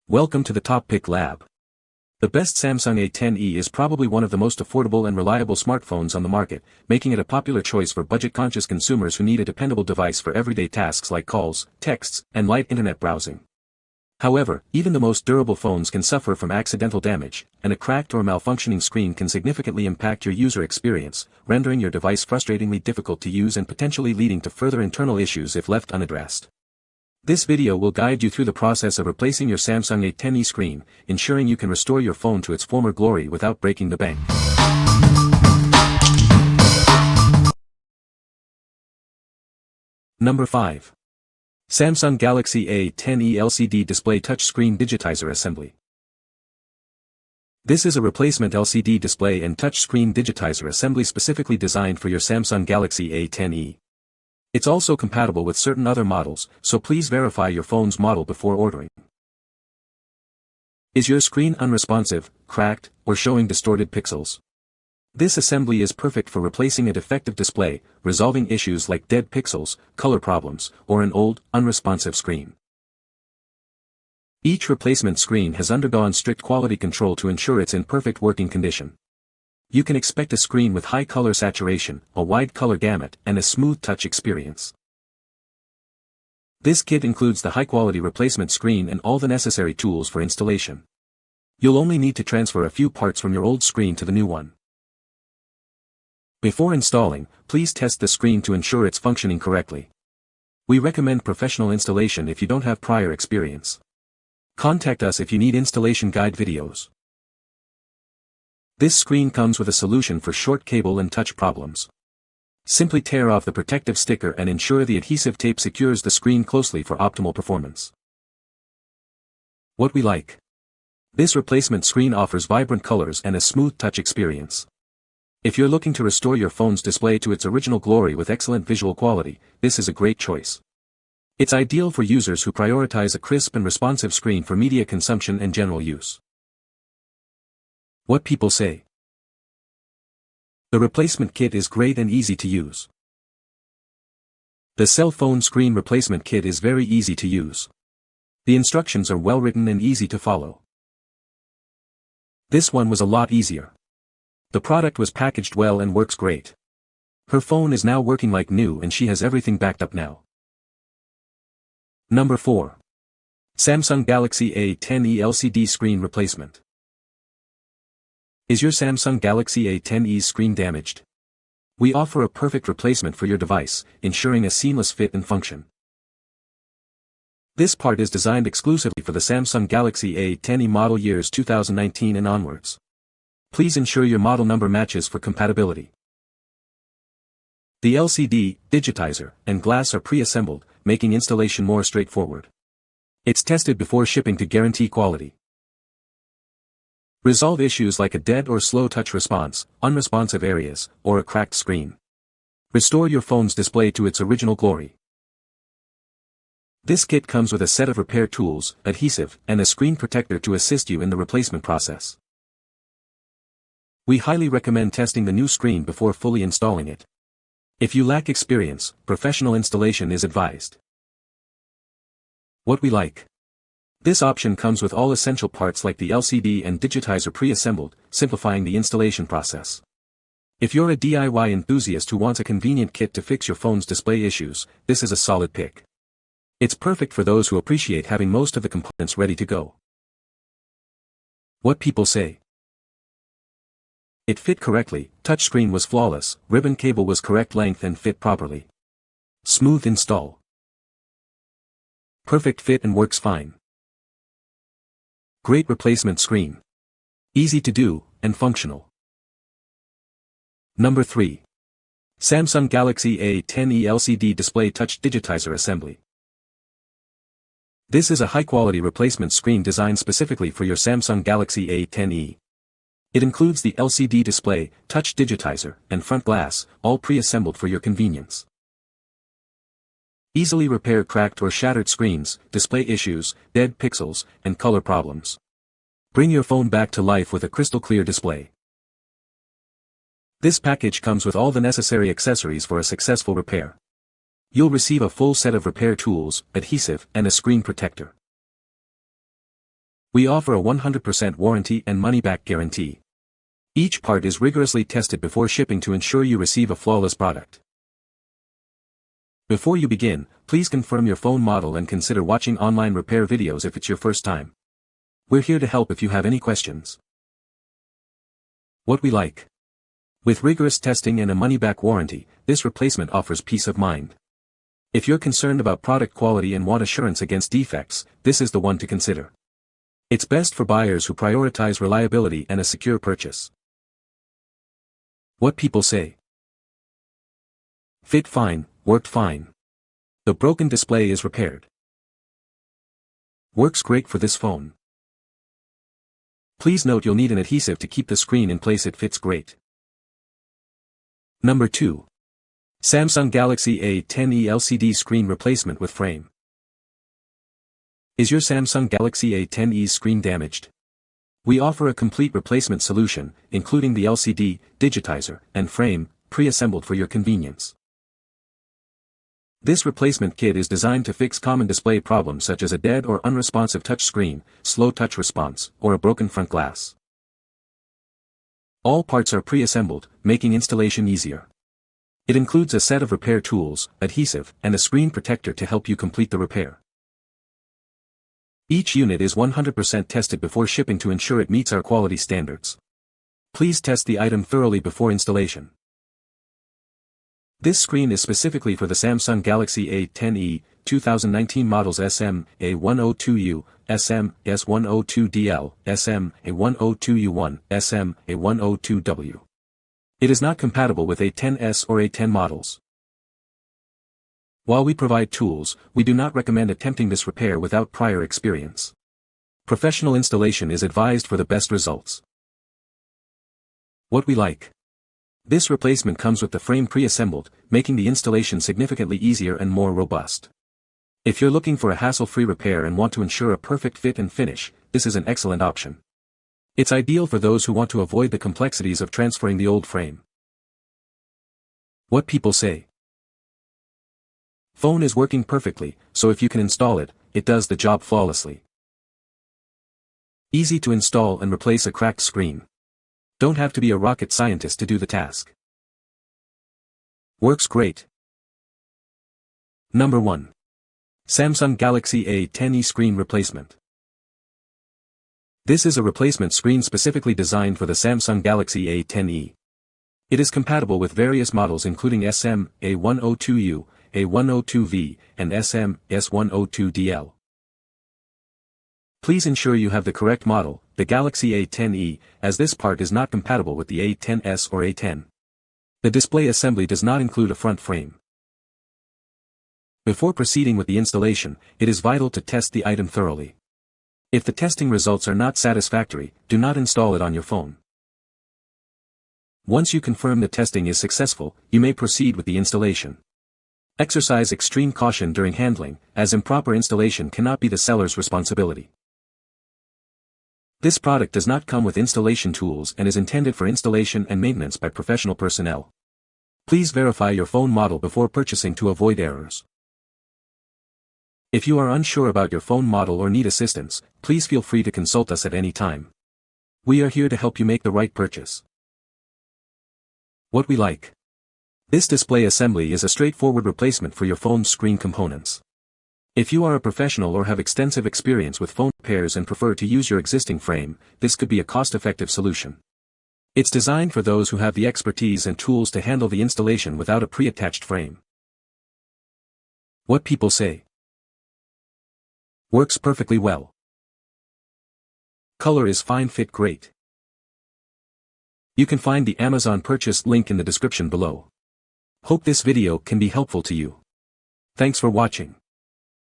Welcome to the TopPick lab. The best Samsung A10e is probably one of the most affordable and reliable smartphones on the market, making it a popular choice for budget-conscious consumers who need a dependable device for everyday tasks like calls, texts, and light internet browsing. However, even the most durable phones can suffer from accidental damage, and a cracked or malfunctioning screen can significantly impact your user experience, rendering your device frustratingly difficult to use and potentially leading to further internal issues if left unaddressed. This video will guide you through the process of replacing your Samsung A10e screen, ensuring you can restore your phone to its former glory without breaking the bank. Number 5. Samsung Galaxy A10e LCD Display Touchscreen Digitizer Assembly. This is a replacement LCD display and touchscreen digitizer assembly specifically designed for your Samsung Galaxy A10e. It's also compatible with certain other models, so please verify your phone's model before ordering. Is your screen unresponsive, cracked, or showing distorted pixels? This assembly is perfect for replacing a defective display, resolving issues like dead pixels, color problems, or an old, unresponsive screen. Each replacement screen has undergone strict quality control to ensure it's in perfect working condition. You can expect a screen with high color saturation, a wide color gamut, and a smooth touch experience. This kit includes the high-quality replacement screen and all the necessary tools for installation. You'll only need to transfer a few parts from your old screen to the new one. Before installing, please test the screen to ensure it's functioning correctly. We recommend professional installation if you don't have prior experience. Contact us if you need installation guide videos. This screen comes with a solution for short cable and touch problems. Simply tear off the protective sticker and ensure the adhesive tape secures the screen closely for optimal performance. What we like. This replacement screen offers vibrant colors and a smooth touch experience. If you're looking to restore your phone's display to its original glory with excellent visual quality, this is a great choice. It's ideal for users who prioritize a crisp and responsive screen for media consumption and general use. What people say. The replacement kit is great and easy to use. The cell phone screen replacement kit is very easy to use. The instructions are well written and easy to follow. This one was a lot easier. The product was packaged well and works great. Her phone is now working like new and she has everything backed up now. Number 4. Samsung Galaxy A10e LCD Screen Replacement. Is your Samsung Galaxy A10e's screen damaged? We offer a perfect replacement for your device, ensuring a seamless fit and function. This part is designed exclusively for the Samsung Galaxy A10e model years 2019 and onwards. Please ensure your model number matches for compatibility. The LCD, digitizer, and glass are pre-assembled, making installation more straightforward. It's tested before shipping to guarantee quality. Resolve issues like a dead or slow touch response, unresponsive areas, or a cracked screen. Restore your phone's display to its original glory. This kit comes with a set of repair tools, adhesive, and a screen protector to assist you in the replacement process. We highly recommend testing the new screen before fully installing it. If you lack experience, professional installation is advised. What we like. This option comes with all essential parts like the LCD and digitizer pre-assembled, simplifying the installation process. If you're a DIY enthusiast who wants a convenient kit to fix your phone's display issues, this is a solid pick. It's perfect for those who appreciate having most of the components ready to go. What people say. It fit correctly, touchscreen was flawless, ribbon cable was correct length and fit properly. Smooth install. Perfect fit and works fine. Great replacement screen. Easy to do, and functional. Number 3. Samsung Galaxy A10e LCD Display Touch Digitizer Assembly. This is a high-quality replacement screen designed specifically for your Samsung Galaxy A10e. It includes the LCD display, touch digitizer, and front glass, all pre-assembled for your convenience. Easily repair cracked or shattered screens, display issues, dead pixels, and color problems. Bring your phone back to life with a crystal clear display. This package comes with all the necessary accessories for a successful repair. You'll receive a full set of repair tools, adhesive, and a screen protector. We offer a 100% warranty and money-back guarantee. Each part is rigorously tested before shipping to ensure you receive a flawless product. Before you begin, please confirm your phone model and consider watching online repair videos if it's your first time. We're here to help if you have any questions. What we like. With rigorous testing and a money-back warranty, this replacement offers peace of mind. If you're concerned about product quality and want assurance against defects, this is the one to consider. It's best for buyers who prioritize reliability and a secure purchase. What people say. Fit fine, worked fine. The broken display is repaired. Works great for this phone. Please note you'll need an adhesive to keep the screen in place. It fits great. Number 2. Samsung Galaxy A10e LCD screen replacement with frame. Is your Samsung Galaxy A10e screen damaged? We offer a complete replacement solution, including the LCD, digitizer, and frame, pre-assembled for your convenience. This replacement kit is designed to fix common display problems such as a dead or unresponsive touch screen, slow touch response, or a broken front glass. All parts are pre-assembled, making installation easier. It includes a set of repair tools, adhesive, and a screen protector to help you complete the repair. Each unit is 100% tested before shipping to ensure it meets our quality standards. Please test the item thoroughly before installation. This screen is specifically for the Samsung Galaxy A10e, 2019 models SM A10e, SM S102DL, SM A102U1, SM A102W. It is not compatible with A10s or A10 models. While we provide tools, we do not recommend attempting this repair without prior experience. Professional installation is advised for the best results. What we like. This replacement comes with the frame pre-assembled, making the installation significantly easier and more robust. If you're looking for a hassle-free repair and want to ensure a perfect fit and finish, this is an excellent option. It's ideal for those who want to avoid the complexities of transferring the old frame. What people say. Phone is working perfectly, so if you can install it, it does the job flawlessly. Easy to install and replace a cracked screen. Don't have to be a rocket scientist to do the task. Works great. Number 1. Samsung Galaxy A10e screen replacement. This is a replacement screen specifically designed for the Samsung Galaxy A10e. It is compatible with various models including SM A102U, A102V, and SM S102DL. Please ensure you have the correct model, the Galaxy A10e, as this part is not compatible with the A10s or A10. The display assembly does not include a front frame. Before proceeding with the installation, it is vital to test the item thoroughly. If the testing results are not satisfactory, do not install it on your phone. Once you confirm the testing is successful, you may proceed with the installation. Exercise extreme caution during handling, as improper installation cannot be the seller's responsibility. This product does not come with installation tools and is intended for installation and maintenance by professional personnel. Please verify your phone model before purchasing to avoid errors. If you are unsure about your phone model or need assistance, please feel free to consult us at any time. We are here to help you make the right purchase. What we like. This display assembly is a straightforward replacement for your phone's screen components. If you are a professional or have extensive experience with phone repairs and prefer to use your existing frame, this could be a cost-effective solution. It's designed for those who have the expertise and tools to handle the installation without a pre-attached frame. What people say. Works perfectly well. Color is fine, fit great. You can find the Amazon purchase link in the description below. Hope this video can be helpful to you. Thanks for watching.